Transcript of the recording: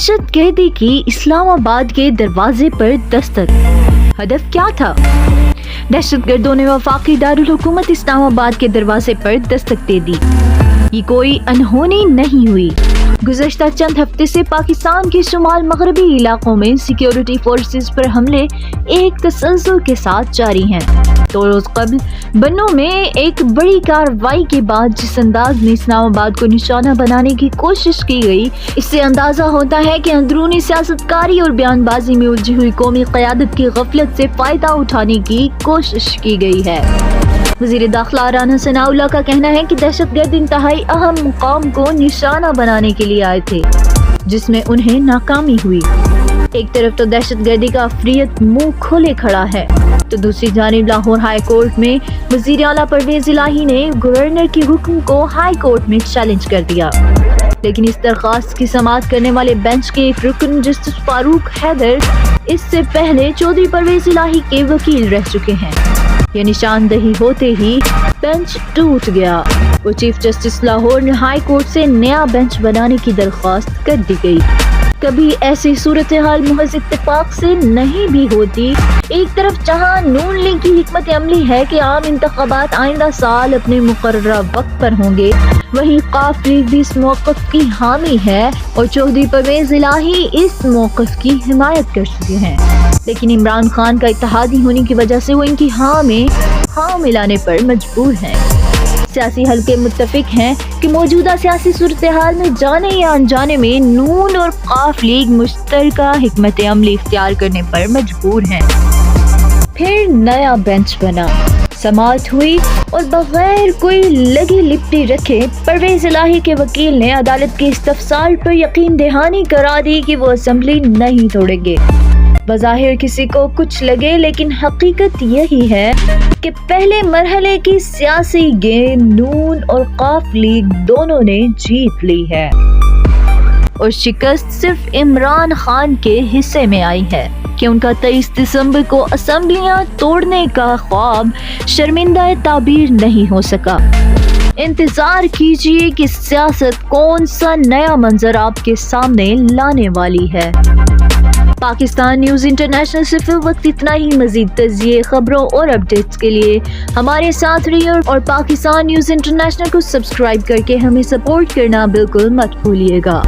दहशत गर्दी की इस्लामाबाद के दरवाजे पर दस्तक। हदफ क्या था? दहशत गर्दों ने वफाकी दारुल हुकूमत इस्लामाबाद के दरवाजे पर दस्तक दे दी। ये कोई अनहोनी नहीं हुई। गुज़श्ता चंद हफ्ते से पाकिस्तान के शुमाल मगरबी इलाकों में सिक्योरिटी फोर्सेस पर हमले एक तसलसल के साथ जारी हैं। 2 रोज कबल बन्नू में एक बड़ी कार्रवाई के बाद जिस अंदाज में इस्लामाबाद को निशाना बनाने की कोशिश की गई, इससे अंदाजा होता है कि अंदरूनी सियासतकारी और बयानबाजी में उलझी हुई कौमी क़यादत की गफलत से फायदा उठाने की कोशिश की गई है। वज़ीर दाखिला राना सनाउल्लाह का कहना है कि दहशतगर्द इंतहाई अहम मुकाम को निशाना बनाने के लिए आए थे, जिसमें उन्हें नाकामी हुई। एक तरफ तो दहशतगर्दी का अफरियत मुंह खोले खड़ा है, तो दूसरी जानिब लाहौर हाई कोर्ट में वज़ीर आला परवेज इलाही ने गवर्नर के हुक्म को हाई कोर्ट में चैलेंज कर दिया। लेकिन इस दरख्वास्त की समाअत करने वाले बेंच के एक रुकन जस्टिस फारूक हैदर इससे पहले चौधरी परवेज इलाही के वकील रह चुके हैं। ये निशानदही होते ही बेंच टूट गया। वो चीफ जस्टिस लाहौर ने हाई कोर्ट से नया बेंच बनाने की दरख्वास्त कर दी गई। कभी ऐसी सूरत हाल महज इत्तेफाक से नहीं भी होती। एक तरफ जहां नून लीग की हिकमत अमली है कि आम इंतखाबात आइंदा साल अपने मुकर्ररा वक्त पर होंगे, वहीं काफ लीग भी इस मौक़िफ़ की हामी है और चौधरी परवेज इलाही इस मौक़िफ़ की हिमायत कर चुके हैं। लेकिन इमरान खान का इत्तेहादी होने की वजह से वो इनकी हाँ में हाँ मिलाने पर मजबूर हैं। सियासी हल्के मुत्तफिक हैं कि मौजूदा सियासी सूरत हाल में जाने या अनजाने में नून और काफ लीग मुश्तरका हिकमत अमली इख्तियार करने पर मजबूर हैं। फिर नया बेंच बना, समाअत हुई और बगैर कोई लगी लिपटी रखे परवेज इलाही के वकील ने अदालत के इस्तफसाल पर यकीन दहानी करा दी कि वो असेंबली नहीं तोड़ेंगे। बज़ाहिर किसी को कुछ लगे, लेकिन हकीकत यही है कि पहले मरहले की सियासी गेम नून और काफ लीग दोनों ने जीत ली है और शिकस्त सिर्फ इमरान खान के हिस्से में आई है कि उनका 23 दिसंबर को असेंबलियां तोड़ने का ख्वाब शर्मिंदा ताबीर नहीं हो सका। इंतजार कीजिए कि सियासत कौन सा नया मंजर आपके सामने लाने वाली है। पाकिस्तान न्यूज़ इंटरनेशनल से फिर वक्त इतना ही। मज़ीद तज़िये, खबरों और अपडेट्स के लिए हमारे साथ रहिए और पाकिस्तान न्यूज़ इंटरनेशनल को सब्सक्राइब करके हमें सपोर्ट करना बिल्कुल मत भूलिएगा।